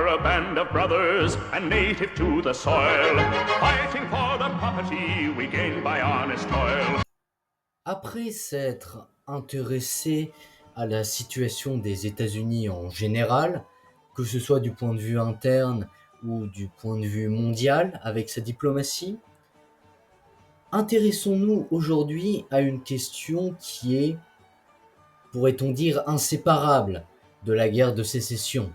were a band of brothers and native to the soil, fighting for the property we gained by honest toil. Après s'être intéressé à la situation des États-Unis en général, que ce soit du point de vue interne ou du point de vue mondial avec sa diplomatie, intéressons-nous aujourd'hui à une question qui est, pourrait-on dire, inséparable de la guerre de sécession,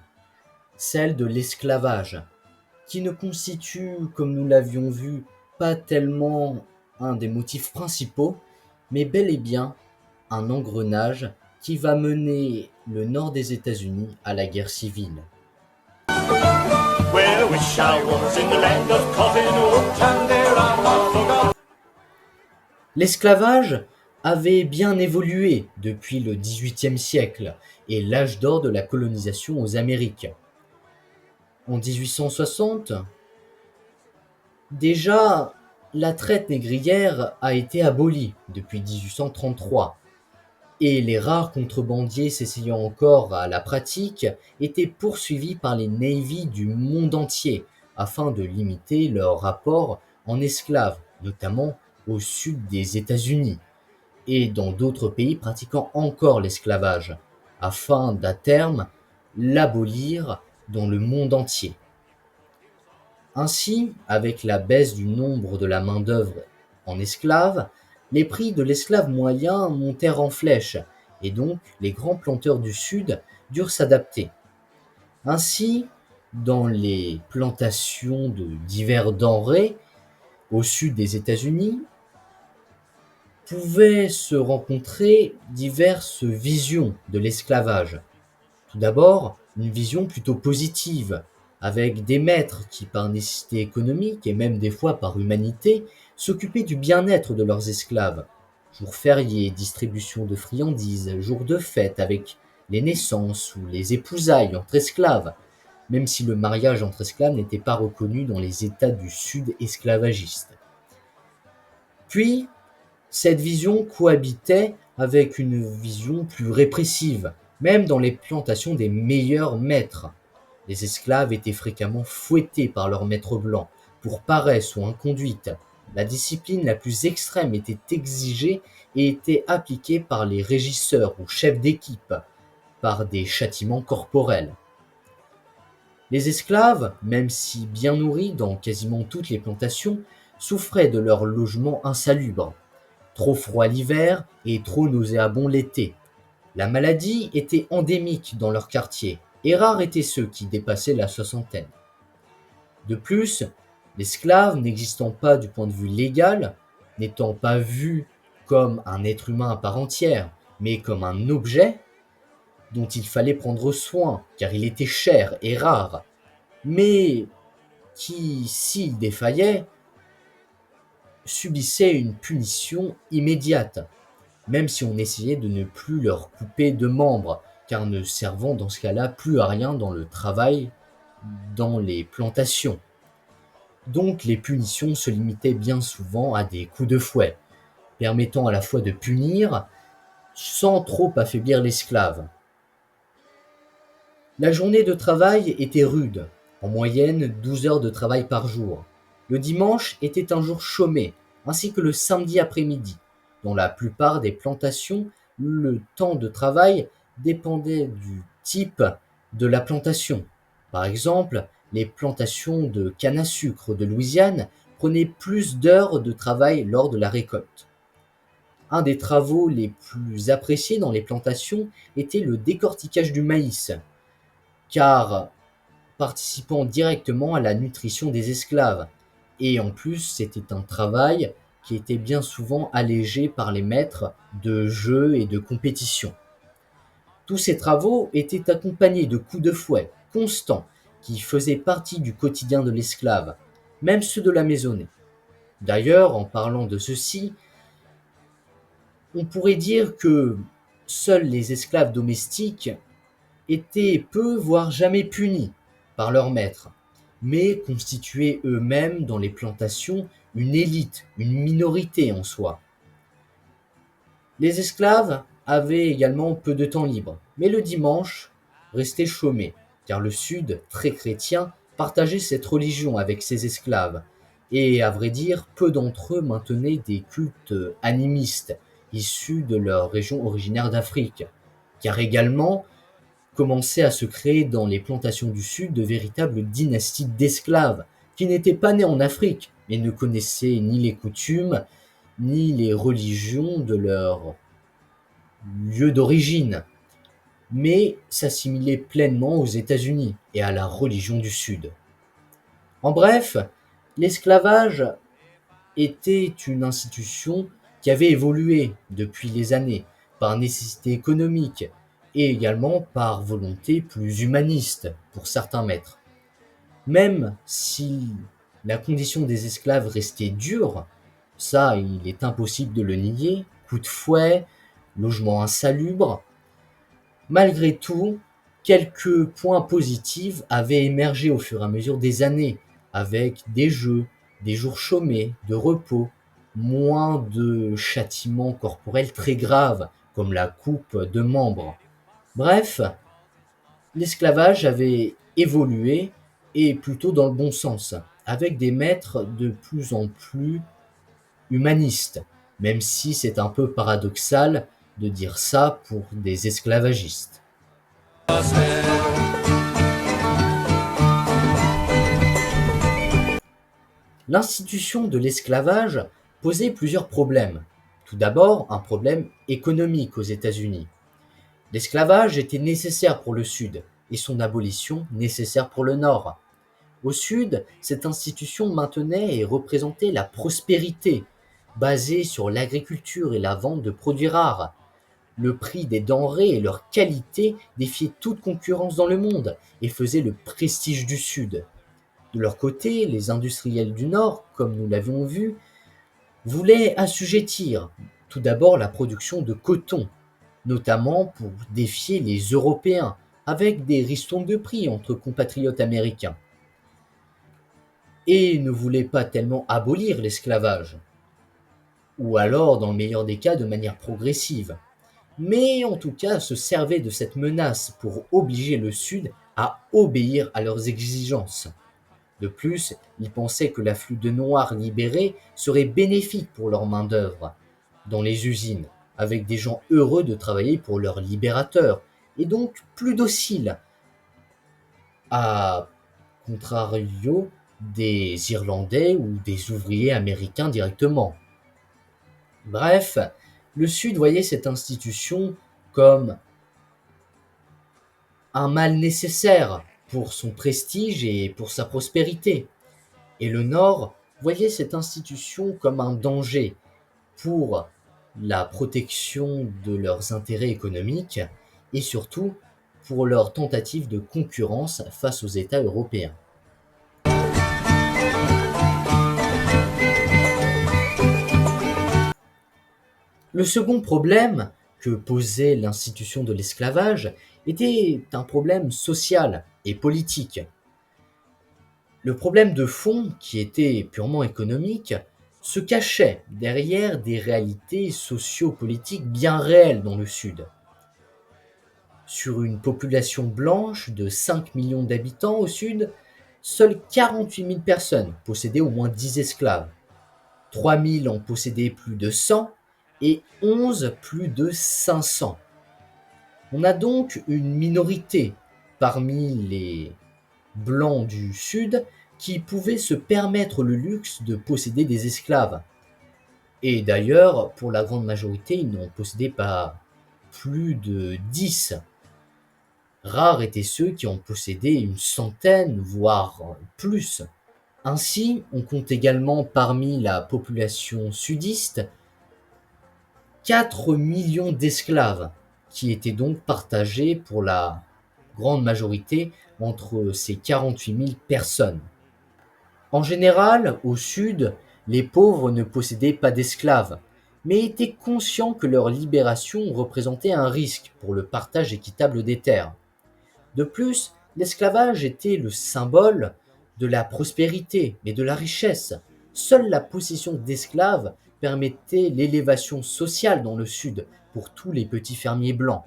celle de l'esclavage, qui ne constitue, comme nous l'avions vu, pas tellement un des motifs principaux, mais bel et bien un engrenage qui va mener le nord des États-Unis à la guerre civile. L'esclavage avait bien évolué depuis le XVIIIe siècle et l'âge d'or de la colonisation aux Amériques. En 1860, déjà, la traite négrière a été abolie depuis 1833, et les rares contrebandiers s'essayant encore à la pratique étaient poursuivis par les navys du monde entier afin de limiter leur rapport en esclaves, notamment au sud des États-Unis et dans d'autres pays pratiquant encore l'esclavage, afin d'à terme l'abolir dans le monde entier. Ainsi, avec la baisse du nombre de la main-d'œuvre en esclaves, les prix de l'esclave moyen montèrent en flèche, et donc les grands planteurs du Sud durent s'adapter. Ainsi, dans les plantations de divers denrées au sud des États-Unis, pouvaient se rencontrer diverses visions de l'esclavage. Tout d'abord, une vision plutôt positive, avec des maîtres qui, par nécessité économique et même des fois par humanité, s'occupaient du bien-être de leurs esclaves. Jours fériés, distribution de friandises, jours de fête avec les naissances ou les épousailles entre esclaves, même si le mariage entre esclaves n'était pas reconnu dans les États du Sud esclavagistes. Puis, cette vision cohabitait avec une vision plus répressive, même dans les plantations des meilleurs maîtres. Les esclaves étaient fréquemment fouettés par leurs maîtres blancs pour paresse ou inconduite. La discipline la plus extrême était exigée et était appliquée par les régisseurs ou chefs d'équipe, par des châtiments corporels. Les esclaves, même si bien nourris dans quasiment toutes les plantations, souffraient de leur logement insalubre. Trop froid l'hiver et trop nauséabond l'été. La maladie était endémique dans leur quartier, et rares étaient ceux qui dépassaient la soixantaine. De plus, l'esclave n'existant pas du point de vue légal, n'étant pas vu comme un être humain à part entière, mais comme un objet dont il fallait prendre soin, car il était cher et rare, mais qui, s'il défaillait, subissait une punition immédiate, même si on essayait de ne plus leur couper de membres, car ne servant dans ce cas-là plus à rien dans le travail dans les plantations. Donc les punitions se limitaient bien souvent à des coups de fouet, permettant à la fois de punir sans trop affaiblir l'esclave. La journée de travail était rude, en moyenne 12 heures de travail par jour. Le dimanche était un jour chômé, ainsi que le samedi après-midi. Dans la plupart des plantations, le temps de travail dépendait du type de la plantation. Par exemple, les plantations de canne à sucre de Louisiane prenaient plus d'heures de travail lors de la récolte. Un des travaux les plus appréciés dans les plantations était le décortiquage du maïs, car participant directement à la nutrition des esclaves. Et en plus, c'était un travail qui était bien souvent allégé par les maîtres de jeux et de compétitions. Tous ces travaux étaient accompagnés de coups de fouet constants qui faisaient partie du quotidien de l'esclave, même ceux de la maisonnée. D'ailleurs, en parlant de ceci, on pourrait dire que seuls les esclaves domestiques étaient peu voire jamais punis par leurs maîtres, mais constituaient eux-mêmes dans les plantations une élite, une minorité en soi. Les esclaves avaient également peu de temps libre, mais le dimanche restaient chômés, car le Sud, très chrétien, partageait cette religion avec ses esclaves, et à vrai dire, peu d'entre eux maintenaient des cultes animistes issus de leur région originaire d'Afrique, car également commençaient à se créer dans les plantations du Sud de véritables dynasties d'esclaves, qui n'étaient pas nés en Afrique, et ne connaissaient ni les coutumes, ni les religions de leur lieu d'origine, mais s'assimilaient pleinement aux États-Unis et à la religion du Sud. En bref, l'esclavage était une institution qui avait évolué depuis les années par nécessité économique et également par volonté plus humaniste pour certains maîtres. Même si la condition des esclaves restait dure, ça il est impossible de le nier, coups de fouet, logement insalubre, malgré tout, quelques points positifs avaient émergé au fur et à mesure des années, avec des jeux, des jours chômés, de repos, moins de châtiments corporels très graves, comme la coupe de membres. Bref, l'esclavage avait évolué, et plutôt dans le bon sens, avec des maîtres de plus en plus humanistes, même si c'est un peu paradoxal de dire ça pour des esclavagistes. L'institution de l'esclavage posait plusieurs problèmes. Tout d'abord, un problème économique aux États-Unis. L'esclavage était nécessaire pour le Sud et son abolition nécessaire pour le Nord. Au Sud, cette institution maintenait et représentait la prospérité, basée sur l'agriculture et la vente de produits rares. Le prix des denrées et leur qualité défiaient toute concurrence dans le monde et faisaient le prestige du Sud. De leur côté, les industriels du Nord, comme nous l'avions vu, voulaient assujettir tout d'abord la production de coton, notamment pour défier les Européens, avec des ristournes de prix entre compatriotes américains, et ne voulaient pas tellement abolir l'esclavage, ou alors, dans le meilleur des cas, de manière progressive, mais en tout cas se servaient de cette menace pour obliger le Sud à obéir à leurs exigences. De plus, ils pensaient que l'afflux de Noirs libérés serait bénéfique pour leur main-d'œuvre dans les usines, avec des gens heureux de travailler pour leurs libérateurs, et donc plus dociles, à contrario des Irlandais ou des ouvriers américains directement. Bref, le Sud voyait cette institution comme un mal nécessaire pour son prestige et pour sa prospérité. Et le Nord voyait cette institution comme un danger pour la protection de leurs intérêts économiques et surtout pour leur tentative de concurrence face aux États européens. Le second problème que posait l'institution de l'esclavage était un problème social et politique. Le problème de fond, qui était purement économique, se cachait derrière des réalités socio-politiques bien réelles dans le Sud. Sur une population blanche de 5 millions d'habitants au Sud, seules 48 000 personnes possédaient au moins 10 esclaves. 3 000 en possédaient plus de 100 et 11 plus de 500. On a donc une minorité parmi les blancs du Sud qui pouvaient se permettre le luxe de posséder des esclaves. Et d'ailleurs, pour la grande majorité, ils n'en possédaient pas plus de 10. Rares étaient ceux qui en possédaient une centaine, voire plus. Ainsi, on compte également parmi la population sudiste 4 millions d'esclaves, qui étaient donc partagés pour la grande majorité entre ces 48 000 personnes. En général, au Sud, les pauvres ne possédaient pas d'esclaves, mais étaient conscients que leur libération représentait un risque pour le partage équitable des terres. De plus, l'esclavage était le symbole de la prospérité et de la richesse. Seule la possession d'esclaves permettait l'élévation sociale dans le Sud pour tous les petits fermiers blancs.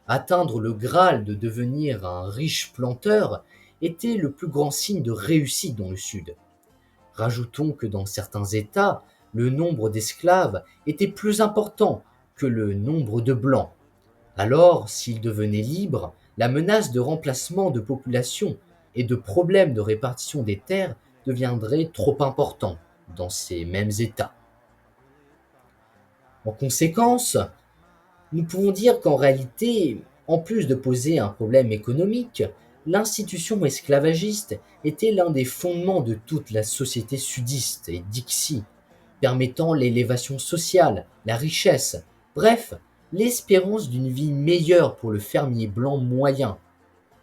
Atteindre le Graal de devenir un riche planteur était le plus grand signe de réussite dans le Sud. Rajoutons que dans certains États, le nombre d'esclaves était plus important que le nombre de blancs. Alors, s'ils devenaient libres, la menace de remplacement de population et de problèmes de répartition des terres deviendrait trop important dans ces mêmes États. En conséquence, nous pouvons dire qu'en réalité, en plus de poser un problème économique, l'institution esclavagiste était l'un des fondements de toute la société sudiste et d'Ixie, permettant l'élévation sociale, la richesse, bref, l'espérance d'une vie meilleure pour le fermier blanc moyen.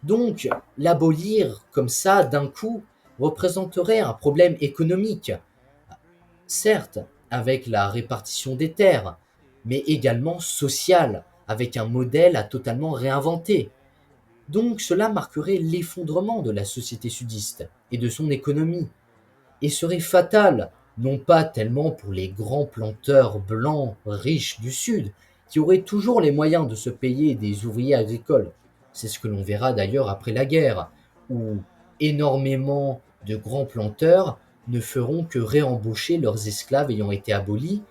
Donc, l'abolir comme ça d'un coup représenterait un problème économique, certes avec la répartition des terres, mais également social, avec un modèle à totalement réinventer. Donc cela marquerait l'effondrement de la société sudiste et de son économie, et serait fatal, non pas tellement pour les grands planteurs blancs riches du Sud, qui auraient toujours les moyens de se payer des ouvriers agricoles. C'est ce que l'on verra d'ailleurs après la guerre, où énormément de grands planteurs ne feront que réembaucher leurs esclaves ayant été abolis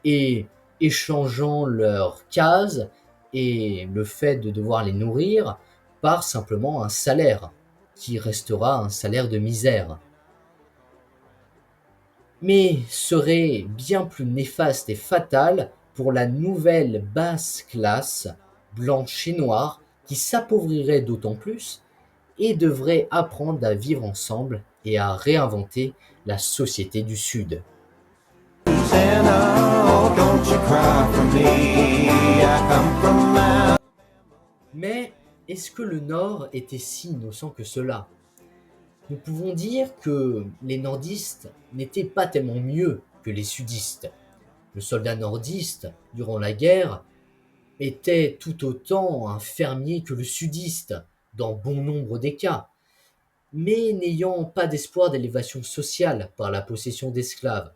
et échangeant leurs cases et le fait de devoir les nourrir par simplement un salaire, qui restera un salaire de misère. Mais serait bien plus néfaste et fatal pour la nouvelle basse classe, blanche et noire, qui s'appauvrirait d'autant plus et devrait apprendre à vivre ensemble et à réinventer la société du Sud. Mais est-ce que le Nord était si innocent que cela? Nous pouvons dire que les nordistes n'étaient pas tellement mieux que les sudistes. Le soldat nordiste, durant la guerre, était tout autant un fermier que le sudiste, dans bon nombre des cas, mais n'ayant pas d'espoir d'élévation sociale par la possession d'esclaves.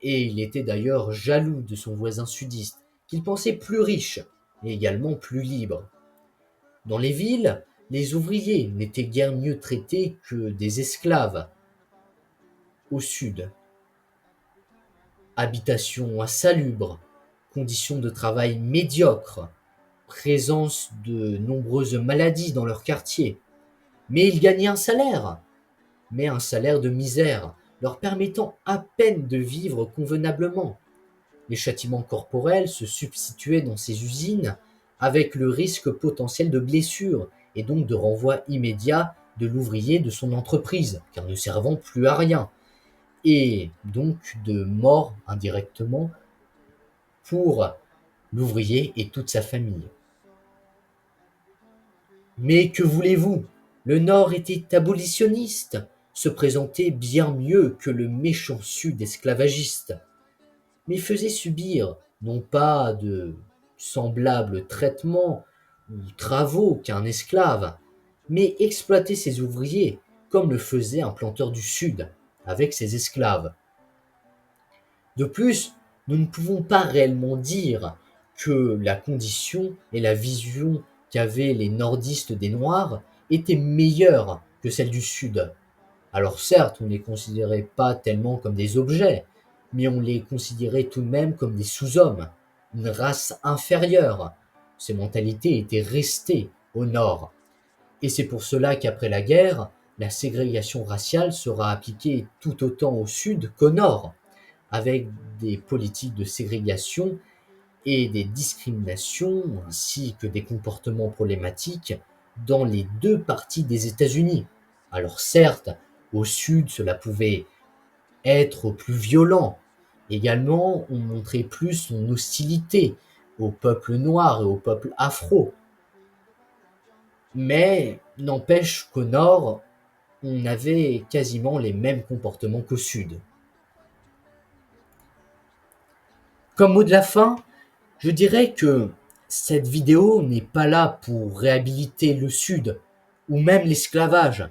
Et il était d'ailleurs jaloux de son voisin sudiste, qu'il pensait plus riche et également plus libre. Dans les villes, les ouvriers n'étaient guère mieux traités que des esclaves. Au sud, habitation insalubre, conditions de travail médiocres, présence de nombreuses maladies dans leur quartier. Mais ils gagnaient un salaire, mais un salaire de misère, leur permettant à peine de vivre convenablement. Les châtiments corporels se substituaient dans ces usines avec le risque potentiel de blessure et donc de renvoi immédiat de l'ouvrier de son entreprise, car ne servant plus à rien, et donc de mort indirectement pour l'ouvrier et toute sa famille. Mais que voulez-vous? Le Nord était abolitionniste, se présentait bien mieux que le méchant Sud esclavagiste, mais faisait subir non pas de semblables traitements ou travaux qu'un esclave, mais exploitait ses ouvriers comme le faisait un planteur du Sud avec ses esclaves. De plus, nous ne pouvons pas réellement dire que la condition et la vision qu'avaient les nordistes des Noirs étaient meilleures que celles du Sud. Alors certes, on ne les considérait pas tellement comme des objets, mais on les considérait tout de même comme des sous-hommes, une race inférieure. Ces mentalités étaient restées au Nord. Et c'est pour cela qu'après la guerre, la ségrégation raciale sera appliquée tout autant au Sud qu'au Nord, avec des politiques de ségrégation et des discriminations ainsi que des comportements problématiques dans les deux parties des États-Unis. Alors certes, au Sud, cela pouvait être plus violent. Également, on montrait plus son hostilité au peuple noir et au peuple afro. Mais n'empêche qu'au Nord, on avait quasiment les mêmes comportements qu'au Sud. Comme mot de la fin, je dirais que cette vidéo n'est pas là pour réhabiliter le Sud, ou même l'esclavage,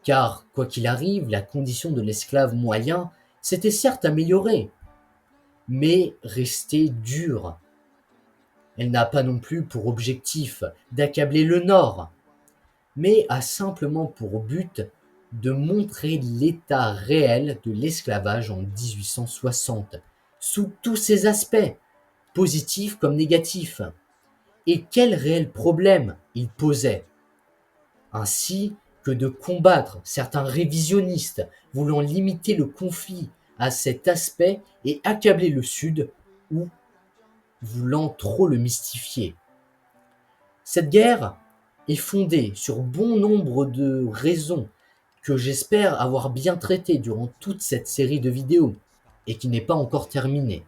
car quoi qu'il arrive, la condition de l'esclave moyen s'était certes améliorée, mais restait dure. Elle n'a pas non plus pour objectif d'accabler le Nord, mais a simplement pour but de montrer l'état réel de l'esclavage en 1860, sous tous ses aspects, positifs comme négatifs, et quels réels problèmes il posait, ainsi que de combattre certains révisionnistes voulant limiter le conflit à cet aspect et accabler le Sud ou voulant trop le mystifier. Cette guerre est fondée sur bon nombre de raisons que j'espère avoir bien traitées durant toute cette série de vidéos et qui n'est pas encore terminée.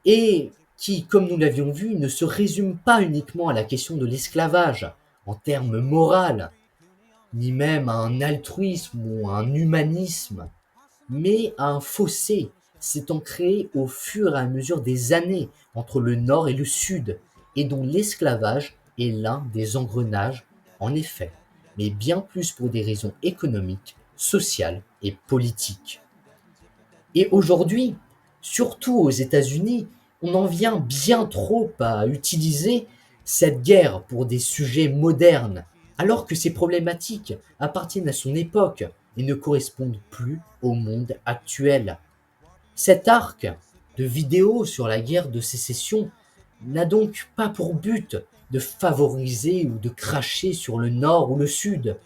Et qui, comme nous l'avions vu, ne se résume pas uniquement à la question de l'esclavage en termes moraux, ni même à un altruisme ou à un humanisme, mais à un fossé s'étant créé au fur et à mesure des années entre le Nord et le Sud, et dont l'esclavage est l'un des engrenages, en effet, mais bien plus pour des raisons économiques, sociales et politiques. Et aujourd'hui, surtout aux États-Unis, on en vient bien trop à utiliser cette guerre pour des sujets modernes, alors que ces problématiques appartiennent à son époque et ne correspondent plus au monde actuel. Cet arc de vidéos sur la guerre de sécession n'a donc pas pour but de favoriser ou de cracher sur le Nord ou le Sud,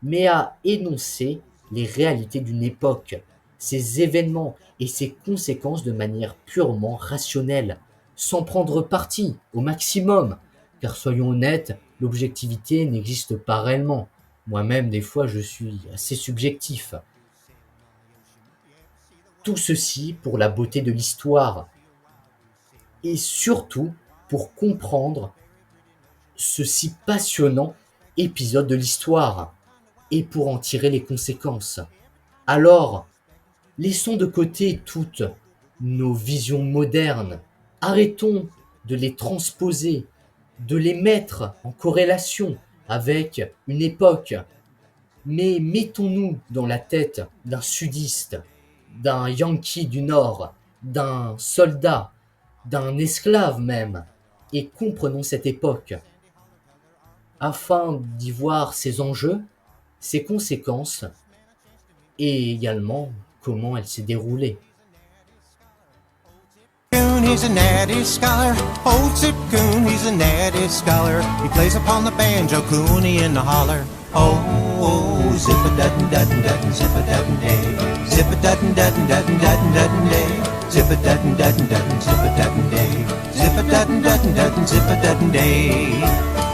mais à énoncer les réalités d'une époque, ses événements et ses conséquences de manière purement rationnelle, sans prendre parti au maximum, car soyons honnêtes, l'objectivité n'existe pas réellement. Moi-même, des fois, je suis assez subjectif. Tout ceci pour la beauté de l'histoire, et surtout pour comprendre ce si passionnant épisode de l'histoire, et pour en tirer les conséquences. Alors, laissons de côté toutes nos visions modernes, arrêtons de les transposer, de les mettre en corrélation avec une époque, mais mettons-nous dans la tête d'un sudiste, d'un Yankee du Nord, d'un soldat, d'un esclave même, et comprenons cette époque, afin d'y voir ses enjeux, ses conséquences, et également comment elle s'est déroulée. He's a natty scholar, old Zip Coon, he's a natty scholar. He plays upon the banjo, Cooney in the holler. Oh, oh, zip-a-dutton-dutton-dutton, zip-a-dutton-day. Zip-a-dutton-dutton-dutton-dutton-dutton-day. Zip-a-dutton-dutton-dutton, zip-a-dutton-day. Zip-a-dutton-dutton-dutton, zip-a-dutton-day.